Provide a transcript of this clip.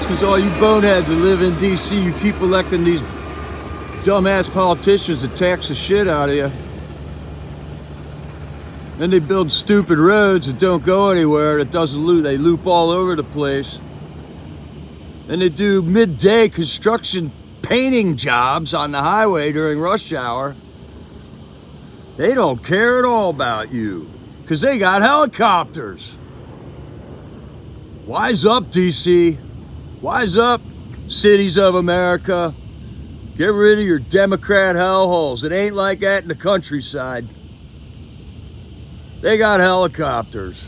because all you boneheads that live in DC, you keep electing these dumbass politicians that tax the shit out of you. Then they build stupid roads that don't go anywhere, that doesn't loop, they loop all over the place. Then they do midday construction painting jobs on the highway during rush hour. They don't care at all about you, because they got helicopters. Wise up, DC. Wise up, cities of America. Get rid of your Democrat hellholes. It ain't like that in the countryside. They got helicopters.